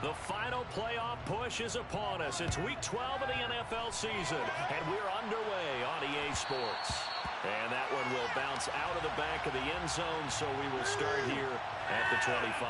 The final playoff push is upon us. It's Week 12 of the NFL season, and we're underway on EA Sports. And that one will bounce out of the back of the end zone, so we will start here at the 25.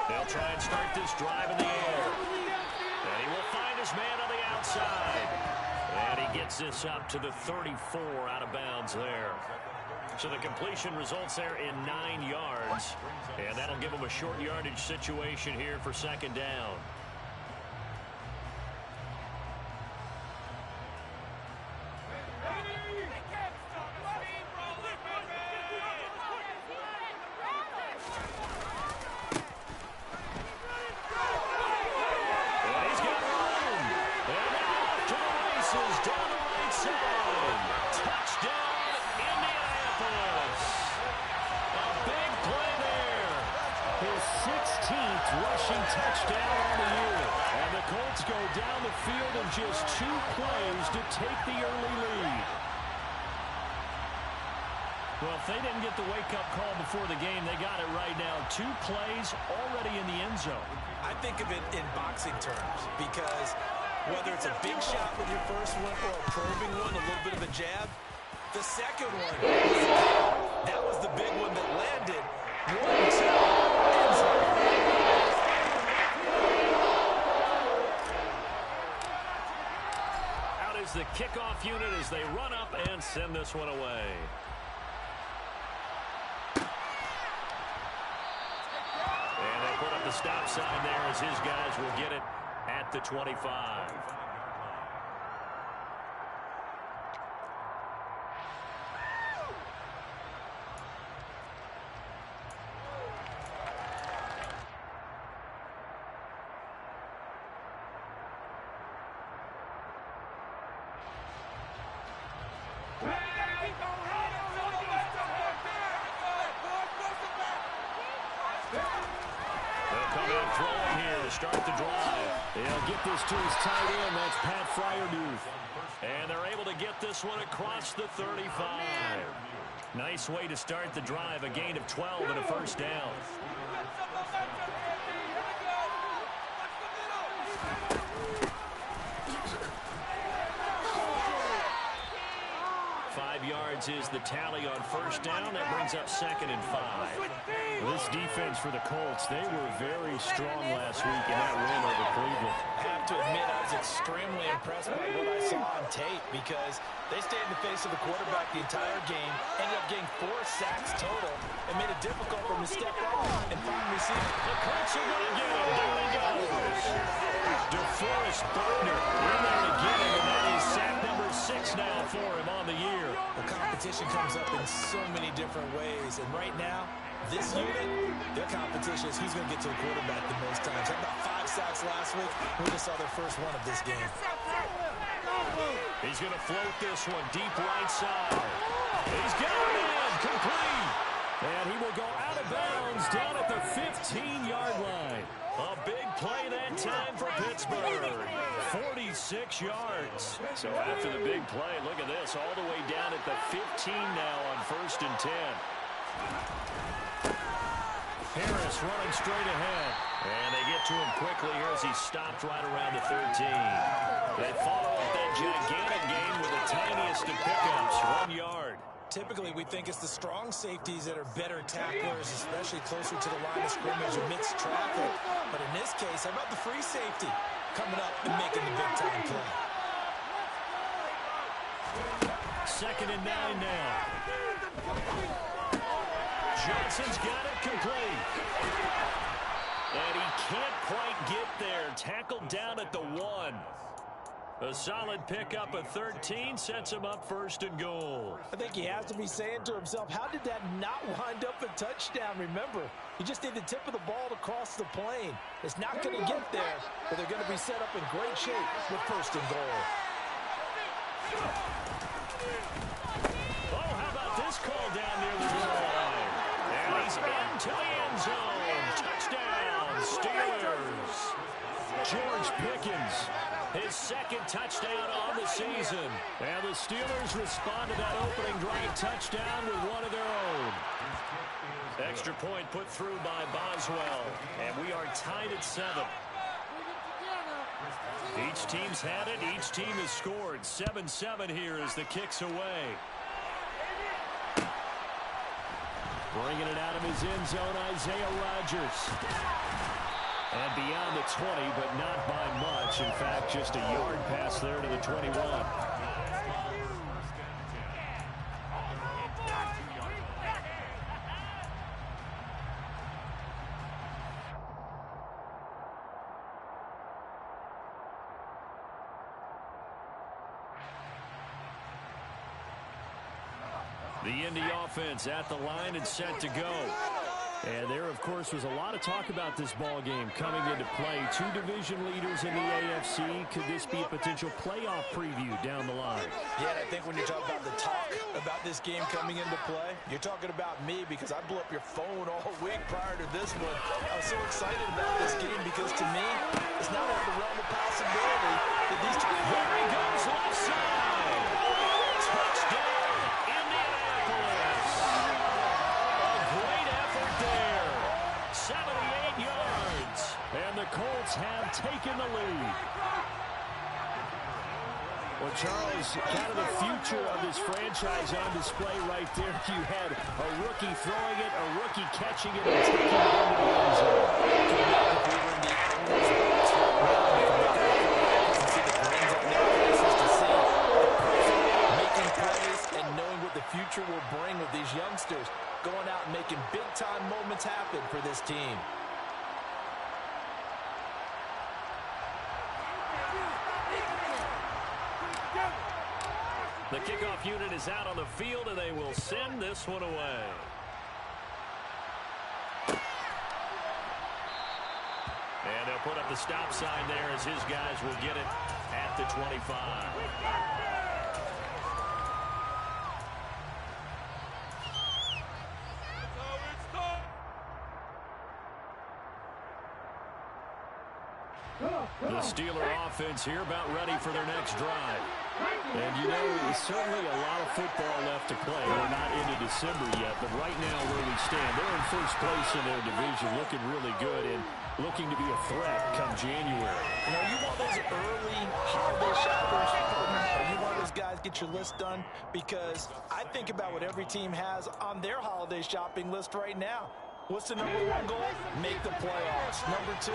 They'll try and start this drive in the air. And he will find his man on the outside. And he gets this up to the 34 out of bounds there. So the completion results there in 9 yards. And that'll give him a short yardage situation here for second down. Touchdown on the year. And the Colts go down the field in just 2 plays to take the early lead. Well, if they didn't get the wake-up call before the game, they got it right now. 2 plays already in the end zone. I think of it in boxing terms because whether it's a big shot with your first one or a probing one, a little bit of a jab, the second one, that was the big one that landed. 1, 2, end zone. The kickoff unit as they run up and send this one away. And they put up the stop sign there as his guys will get it at the 25. Start the drive. They'll get this to his tight end. That's Pat Freiermuth. And they're able to get this one across the 35. Nice way to start the drive. A gain of 12 and a first down. 5 yards is the tally on first down. That brings up 2nd and 5. This defense for the Colts, they were very strong last week in that win over Cleveland. I have to admit, I was extremely impressed by what I saw on tape because they stayed in the face of the quarterback the entire game, ended up getting 4 sacks total, and made it difficult for him to step up and find receiver. The Colts are going to get him. Down he goes. DeForest Buckner in there to get him, and that is sack number 6 now for him on the year. The competition comes up in so many different ways, and right now, this unit, their competition is who's going to get to the quarterback the most times. Had about 5 sacks last week. We just saw their first one of this game. He's going to float this one deep right side. He's got it in, complete. And he will go out of bounds down at the 15-yard line. A big play that time for Pittsburgh. 46 yards. So after the big play, look at this, all the way down at the 15 now on 1st and 10. Harris running straight ahead. And they get to him quickly here as he stopped right around the 13. They follow up that gigantic gain with the tiniest of pickups, 1 yard. Typically, we think it's the strong safeties that are better tacklers, especially closer to the line of scrimmage amidst traffic. But in this case, how about the free safety coming up and making the big-time play? 2nd and 9 now. Johnson's got it complete. And he can't quite get there. Tackled down at the 1. A solid pickup of 13 sets him up 1st and goal. I think he has to be saying to himself, how did that not wind up a touchdown? Remember, he just need the tip of the ball to cross the plane. It's not going to get there, but they're going to be set up in great shape with 1st and goal. Oh, how about this call down near the goal line? And he's into the end zone. Touchdown, Steelers. George Pickens. His 2nd touchdown on the season. And the Steelers respond to that opening drive touchdown with one of their own. Extra point put through by Boswell. And we are tied at 7. Each team's had it. Each team has scored. 7-7 here as the kick's away. Bringing it out of his end zone, Isaiah Rodgers. And beyond the 20, but not by much. In fact, just a yard pass there to the 21. The Indy offense at the line and set to go. And there, of course, was a lot of talk about this ball game coming into play. 2 division leaders in the AFC. Could this be a potential playoff preview down the line? Yeah, and I think when you talk about the talk about this game coming into play, you're talking about me because I blew up your phone all week prior to this one. I was so excited about this game because to me, it's not out of the realm of possibility that these two... Here he goes, left side. Touchdown, Indianapolis. A great effort there. 78 yards. And the Colts have taken the lead. Well, Charles, kind of the future of this franchise on display right there. You had a rookie throwing it, a rookie catching it, and taking it into the end zone. Making plays and knowing what the future will bring with these youngsters. Going out and making big-time moments happen for this team. The kickoff unit is out on the field, and they will send this one away. And they'll put up the stop sign there as his guys will get it at the 25. The Steeler offense here about ready for their next drive. And you know, there's certainly a lot of football left to play. We're not into December yet, but right now where we stand, they're in first place in their division, looking really good and looking to be a threat come January. You know, you want those early holiday shoppers? Are you one of those guys get your list done? Because I think about what every team has on their holiday shopping list right now. What's the #1 goal? Make the playoffs. #2,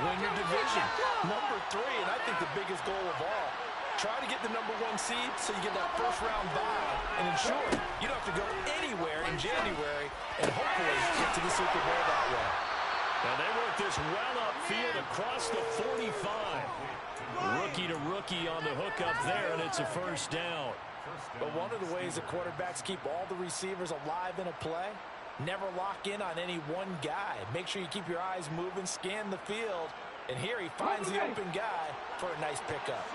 win your division. #3, and I think the biggest goal of all, try to get the #1 seed so you get that first-round bye and ensure you don't have to go anywhere in January and hopefully get to the Super Bowl that way. And they work this well upfield across the 45. Rookie to rookie on the hook up there, and it's a first down. But one of the ways that quarterbacks keep all the receivers alive in a play, never lock in on any one guy. Make sure you keep your eyes moving, scan the field, and here he finds the open guy for a nice pickup.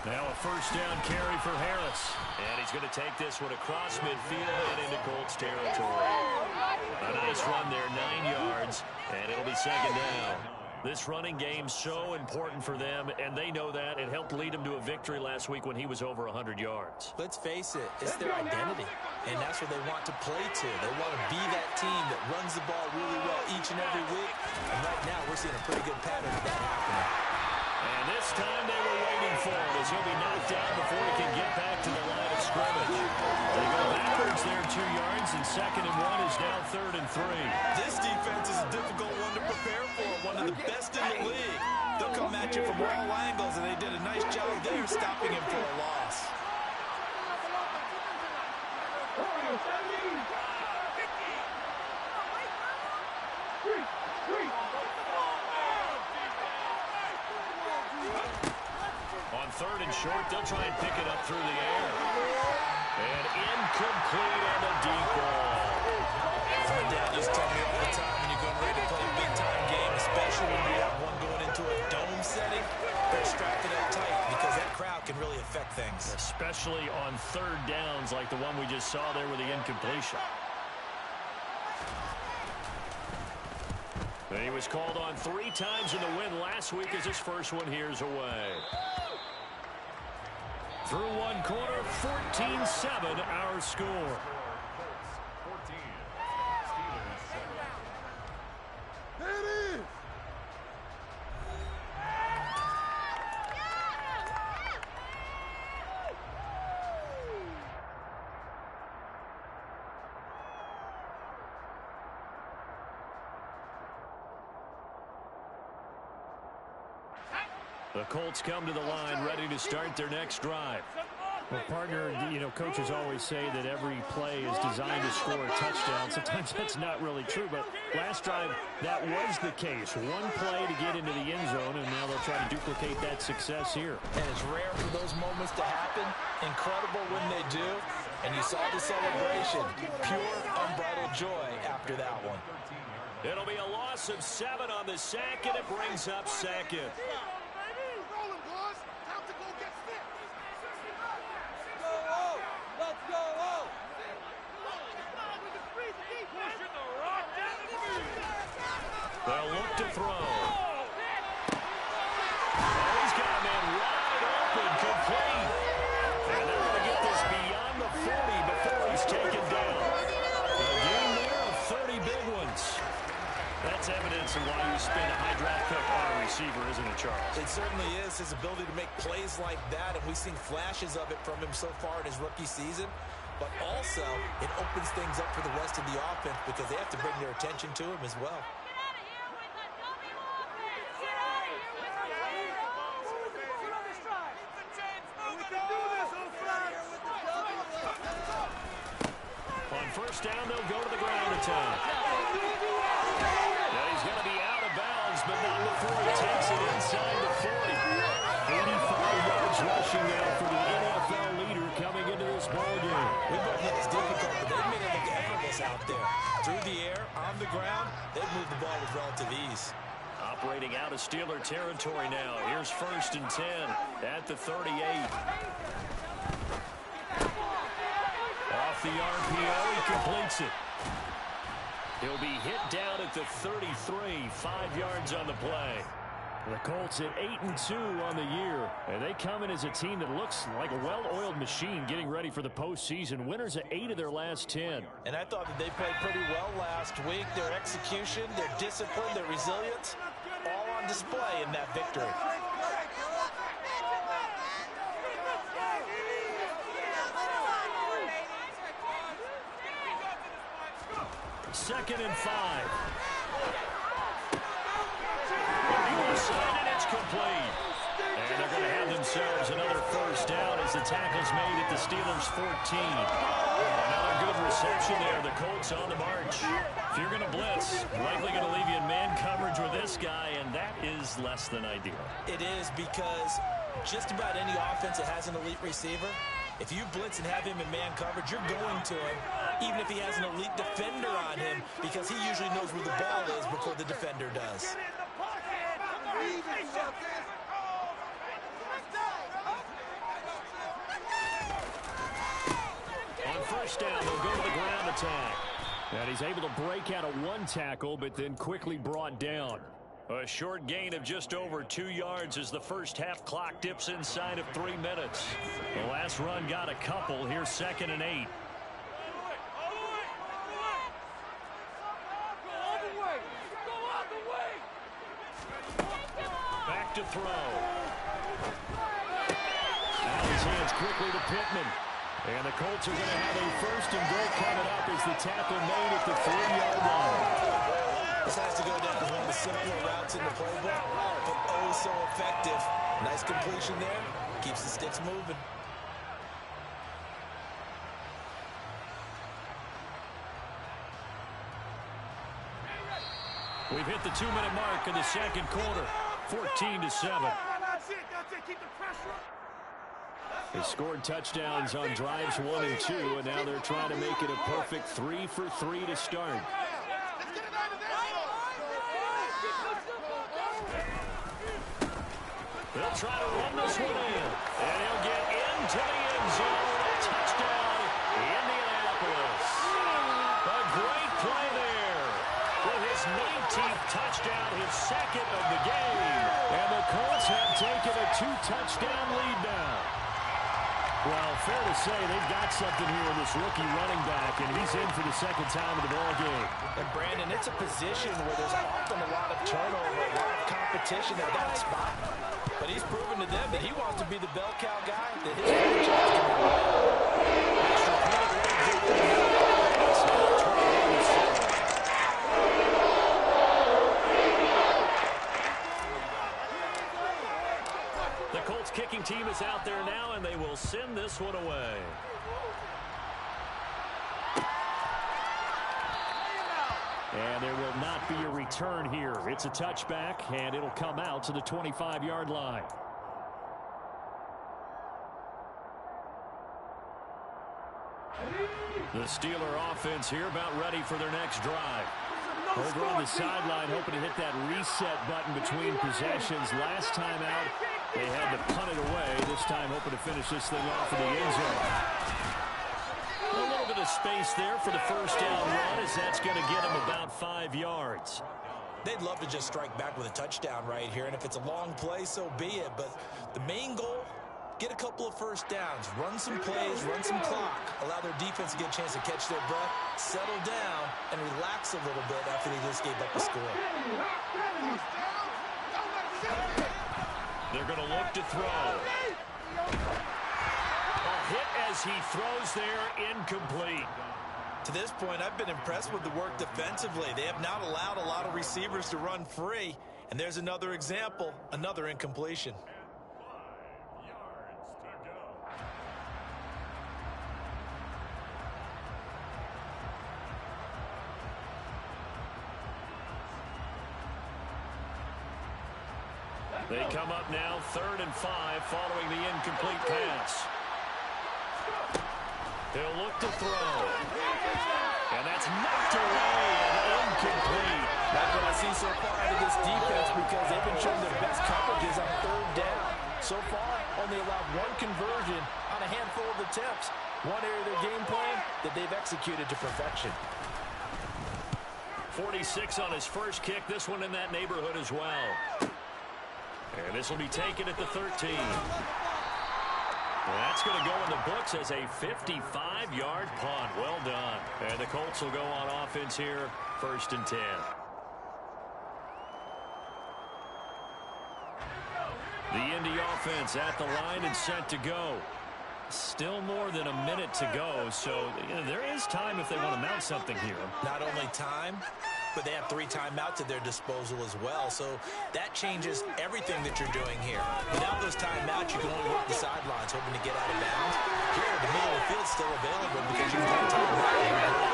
Now a first down carry for Harris. And he's going to take this one across midfield and into Colts territory. A nice run there, 9 yards, and it'll be second down. This running game's so important for them, and they know that. It helped lead them to a victory last week when he was over 100 yards. Let's face it, it's their identity, and that's what they want to play to. They want to be that team that runs the ball really well each and every week, and right now we're seeing a pretty good pattern of that happening. And this time they were waiting for him as he'll be knocked down before he can get back to the line of scrimmage. They go backwards there 2 yards, and 2nd and 1 is now 3rd and 3. This defense is a difficult one to prepare for, one of the best in the league. They'll come at you from all angles, and they did a nice job there stopping him for a loss. On third and short, they'll try and pick it up through the air. And incomplete on the deep ball. My dad used to tell me all the time, when you're getting ready to play a big-time game, especially when you have one going into a dome setting, they're strapped it up tight because that crowd can really affect things. Especially on third downs like the one we just saw there with the incompletion. He was called on 3 times in the win last week as his first one here's away. Through one quarter, 14-7 our score. The Colts come to the line ready to start their next drive. Well, partner, you know, coaches always say that every play is designed to score a touchdown. Sometimes that's not really true, but last drive, that was the case. One play to get into the end zone, and now they'll try to duplicate that success here. And it's rare for those moments to happen. Incredible when they do. And you saw the celebration. Pure, unbridled joy after that one. It'll be a loss of 7 on the sack, and it brings up second. They'll look to throw. Oh, he's got a man wide open, complete. And they're going to get this beyond the 40 before he's taken down. A game there of 30 big ones. That's evidence of why you spend a high draft pick on a receiver, isn't it, Charles? It certainly is. His ability to make plays like that, and we've seen flashes of it from him so far in his rookie season. But also, it opens things up for the rest of the offense because they have to bring their attention to him as well. On first down, they'll go to the ground attack. Yeah, he's going to be out of bounds, but not before he takes it inside the 40. 85 yards rushing now for the NFL leader coming into this ballgame. We both know it's difficult, but they've made it look effortless out there. Through the air, on the ground, they've moved the ball with relative ease. Operating out of Steeler territory now. Here's first and 10 at the 38. Off the RPO, he completes it. He'll be hit down at the 33, 5 yards on the play. The Colts at 8-2 on the year, and they come in as a team that looks like a well-oiled machine getting ready for the postseason. Winners at 8 of their last 10. And I thought that they played pretty well last week. Their execution, their discipline, their resilience, all on display in that victory. Second and 5. And it's complete. And they're going to have themselves another first down as the tackle's made at the Steelers' 14. Another good reception there. The Colts on the march. If you're going to blitz, likely going to leave you in man coverage with this guy, and that is less than ideal. It is, because just about any offense that has an elite receiver, if you blitz and have him in man coverage, you're going to him, even if he has an elite defender on him, because he usually knows where the ball is before the defender does. On first down, they'll go to the ground attack. And he's able to break out of one tackle, but then quickly brought down. A short gain of just over 2 yards as the first half clock dips inside of 3 minutes. The last run got a couple. Here's second and 8. Back to throw. Out of his hands quickly to Pittman. And the Colts are going to have a first and goal coming up as the tackle made at the 3-yard line. This has to go down as one of the simpler routes in the playbook, but oh so effective. Nice completion there. Keeps the sticks moving. We've hit the 2-minute mark in the second quarter, 14-7. Keep the pressure up. They scored touchdowns on drives 1 and 2, and now they're trying to make it a perfect 3 for 3 to start. They'll try to run this one in, and he'll get into the end zone. Touchdown, Indianapolis. A great play there. With his 19th touchdown, his second of the game. And the Colts have taken a 2-touchdown lead now. Well, fair to say they've got something here in this rookie running back, and he's in for the second time in the ball game. And Brandon, it's a position where there's often a lot of turnover, a lot of competition at that spot. But he's proven to them that he wants to be the bell cow guy that his franchise can rely on. The Colts kicking team is out there now, and they will send this one away. And there will not be a return here. It's a touchback, and it'll come out to the 25-yard line. The Steeler offense here about ready for their next drive. Over on the sideline, hoping to hit that reset button between possessions. Last time out, they had to punt it away. This time, hoping to finish this thing off in the end zone. A little bit of space there for the first down run, as that's going to get him about 5 yards. They'd love to just strike back with a touchdown right here, and if it's a long play, so be it. But the main goal, get a couple of first downs, run some plays, run some clock, allow their defense to get a chance to catch their breath, settle down, and relax a little bit after they just gave up a score. They're going to look to throw. Hit as he throws there, incomplete. To this point, I've been impressed with the work defensively. They have not allowed a lot of receivers to run free. And there's another example, another incompletion. They come up now 3rd and 5 following the incomplete pass. He'll look to throw. And that's knocked away and incomplete. That's what I see so far out of this defense, because they've been showing their best coverages on 3rd down. So far, only allowed 1 conversion on a handful of attempts. One area of their game plan that they've executed to perfection. 46 on his first kick. This one in that neighborhood as well. And this will be taken at the 13. That's going to go in the books as a 55-yard punt. Well done. And the Colts will go on offense here, 1st and 10. The Indy offense at the line and set to go. Still more than a minute to go, so there is time if they want to mount something here. Not only time, but they have 3 timeouts at their disposal as well. So that changes everything that you're doing here. Without those timeouts, you can only work the sidelines, hoping to get out of bounds. Here, the middle of the field's still available because you can take timeout.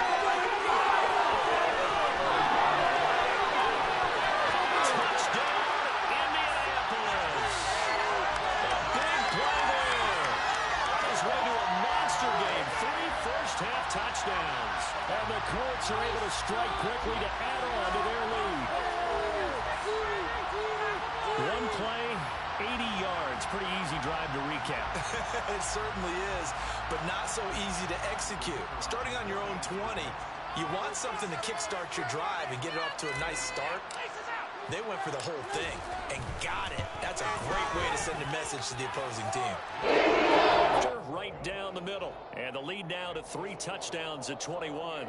Touchdowns. And the Colts are able to strike quickly to add on to their lead. One play, 80 yards. Pretty easy drive to recap. It certainly is, but not so easy to execute. Starting on your own 20, you want something to kickstart your drive and get it off to a nice start. They went for the whole thing and got it. That's a great way to send a message to the opposing team. Right down the middle. And the lead now to 3 touchdowns at 21.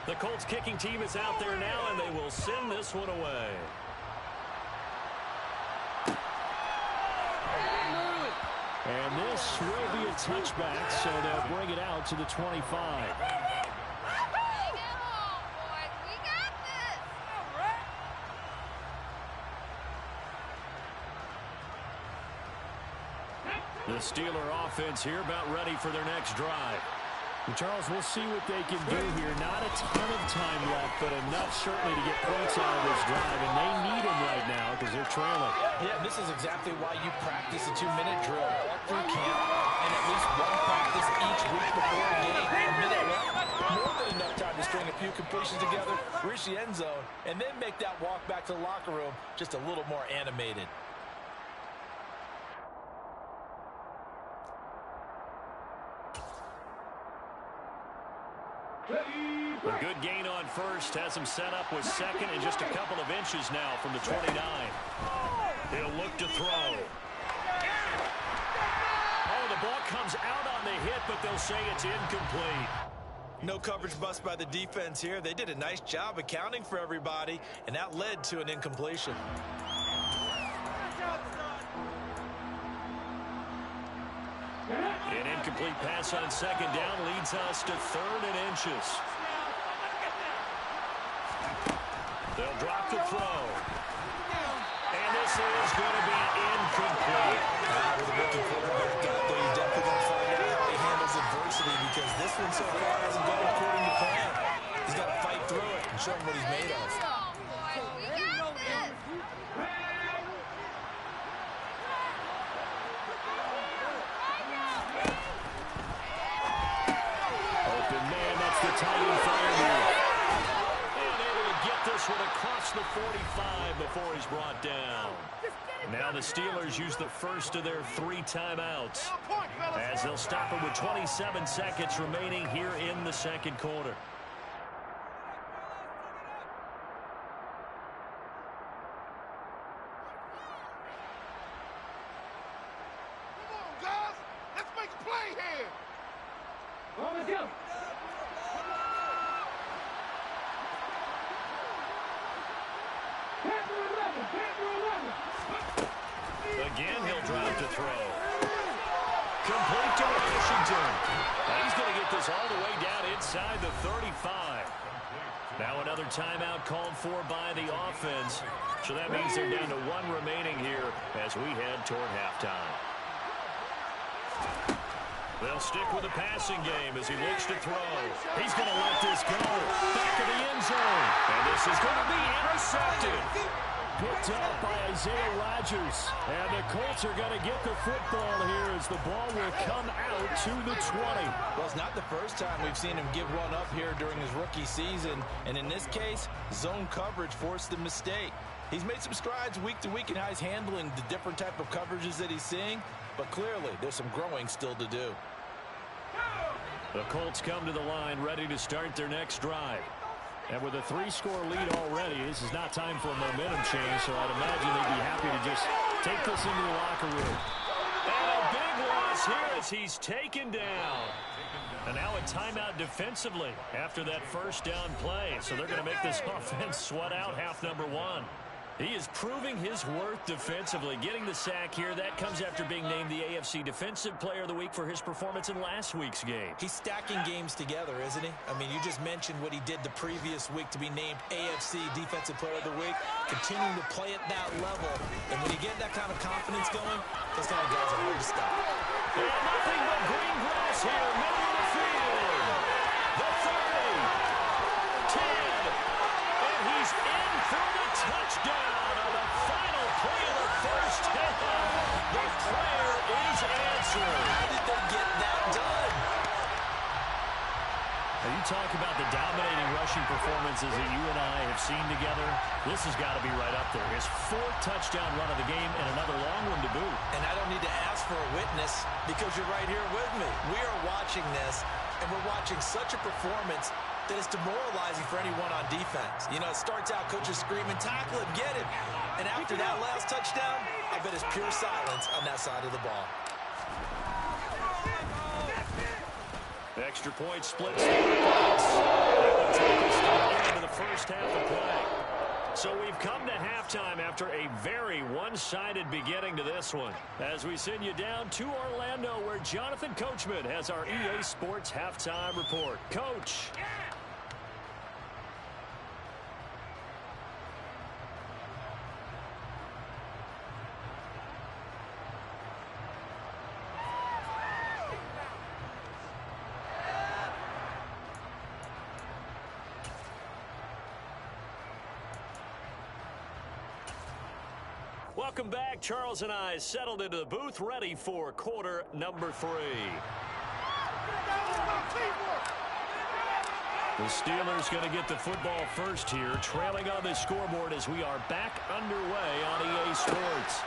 The Colts kicking team is out there now, and they will send this one away. And this will be a touchback, so they'll bring it out to the 25. The Steeler offense here about ready for their next drive. And Charles, we'll see what they can do here. Not a ton of time left, but enough certainly to get points out of this drive, and they need them right now because they're trailing. Yeah, this is exactly why you practice a 2-minute drill all through camp and at least one practice each week before a game. A minute left, more than enough time to string a few completions together, reach the end zone, and then make that walk back to the locker room just a little more animated. A good gain on first has him set up with second and just a couple of inches now from the 29. He'll look to throw. Oh, the ball comes out on the hit, but they'll say it's incomplete. No coverage bust by the defense here. They did a nice job accounting for everybody, and that led to an incompletion. An incomplete pass on second down leads us to 3rd and inches. They'll drop the throw. And this is going to be incomplete. With a rookie quarterback out there, you're definitely going to find out how he handles adversity because this one so far hasn't gone according to plan. He's got to fight through it and show him what he's made of. Across the 45 before he's brought down. Now the Steelers use the first of their 3 timeouts as they'll stop it with 27 seconds remaining here in the second quarter. Come on, guys. Let's make a play here. Well, let's go. Again, he'll drop to throw. Complete to Washington. He's going to get this all the way down inside the 35. Now another timeout called for by the offense. So that means they're down to 1 remaining here as we head toward halftime. They'll stick with the passing game as he looks to throw. He's going to let this go. Back of the end zone. And this is going to be intercepted. Picked up by Isaiah Rodgers. And the Colts are going to get the football here as the ball will come out to the 20. Well, it's not the first time we've seen him give one up here during his rookie season. And in this case, zone coverage forced the mistake. He's made some strides week to week in how he's handling the different type of coverages that he's seeing. But clearly, there's some growing still to do. The Colts come to the line ready to start their next drive. And with a 3-score lead already, this is not time for a momentum change, so I'd imagine they'd be happy to just take this into the locker room. And a big loss here as he's taken down. And now a timeout defensively after that first down play. So they're going to make this offense sweat out half number 1. He is proving his worth defensively. Getting the sack here, that comes after being named the AFC Defensive Player of the Week for his performance in last week's game. He's stacking games together, isn't he? I mean, you just mentioned what he did the previous week to be named AFC Defensive Player of the Week. Continuing to play at that level. And when you get that kind of confidence going, those kind of guys are hard to stop. And nothing but green grass here, middle of the field. The 30, 10, and he's in for the touchdown. Play of the first half. The prayer is answered. How did they get that done? Now you talk about the dominating rushing performances that you and I have seen together. This has got to be right up there. His 4th touchdown run of the game and another long one to boot. And I don't need to ask for a witness because you're right here with me. We are watching this, and we're watching such a performance that is demoralizing for anyone on defense. You know, it starts out coaches screaming, tackle him, get him. And after that last touchdown, I bet it's pure silence on that side of the ball. The extra point splits the points. That will take us to the end of the first half of play. So we've come to halftime after a very one-sided beginning to this one. As we send you down to Orlando, where Jonathan Coachman has our EA Sports halftime report. Coach. Welcome back. Charles and I settled into the booth, ready for quarter number 3. The Steelers going to get the football first here, trailing on the scoreboard as we are back underway on EA Sports.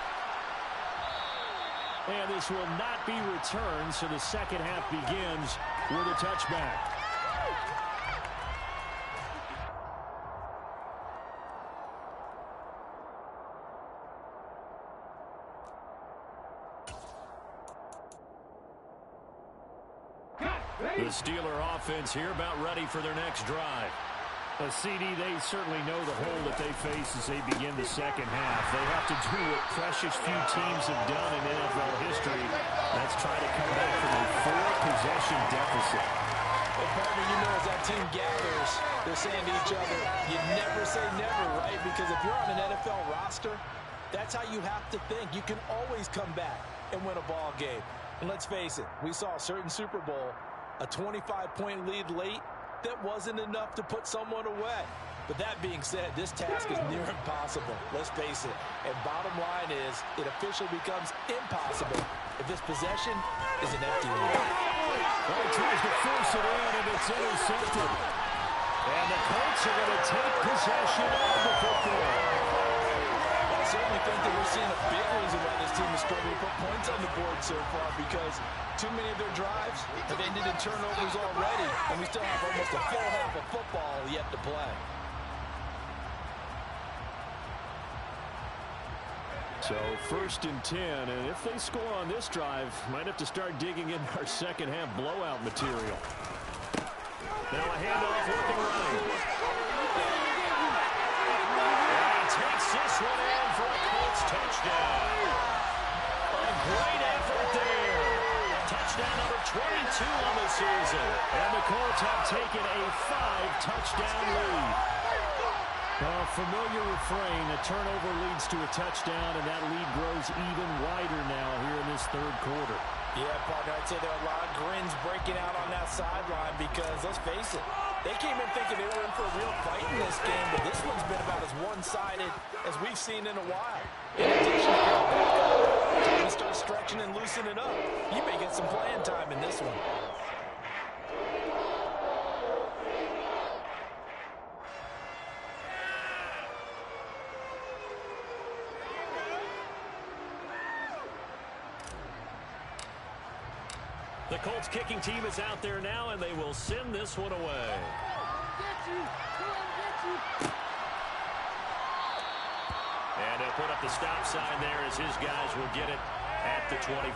And this will not be returned, so the second half begins with a touchback. The Steeler offense here about ready for their next drive. A CD, they certainly know the hole that they face as they begin the second half. They have to do what precious few teams have done in NFL history. That's try to come back from a 4-possession deficit. Well, partner, you know as that team gathers, they're saying to each other, you never say never, right? Because if you're on an NFL roster, that's how you have to think. You can always come back and win a ball game. And let's face it, we saw a certain Super Bowl, a 25-point lead late, that wasn't enough to put someone away. But that being said, this task is near impossible. Let's face it. And bottom line is, it officially becomes impossible if this possession is an empty lead. Well, he tries to force it in, and it's intercepted. And the Colts are going to take possession of the football. I certainly think that we're seeing a big reason why this team is struggling to put points on the board so far, because too many of their drives have ended in turnovers already, and we still have almost a full half of football yet to play. So 1st and 10, and if they score on this drive, might have to start digging in our second half blowout material. Now a handoff working right. And he takes this one in for a Colts touchdown. A great effort there. Touchdown number 22 on the season. And the Colts have taken a 5-touchdown lead. A familiar refrain, a turnover leads to a touchdown, and that lead grows even wider now here in this third quarter. Yeah, partner, I'd say there are a lot of grins breaking out on that sideline because, let's face it, they came in thinking they were in for a real fight in this game, but this one's been about as one-sided as we've seen in a while. In addition to time to start stretching and loosening up. You may get some playing time in this one. The Colts kicking team is out there now, and they will send this one away. And they'll put up the stop sign there as his guys will get it at the 25.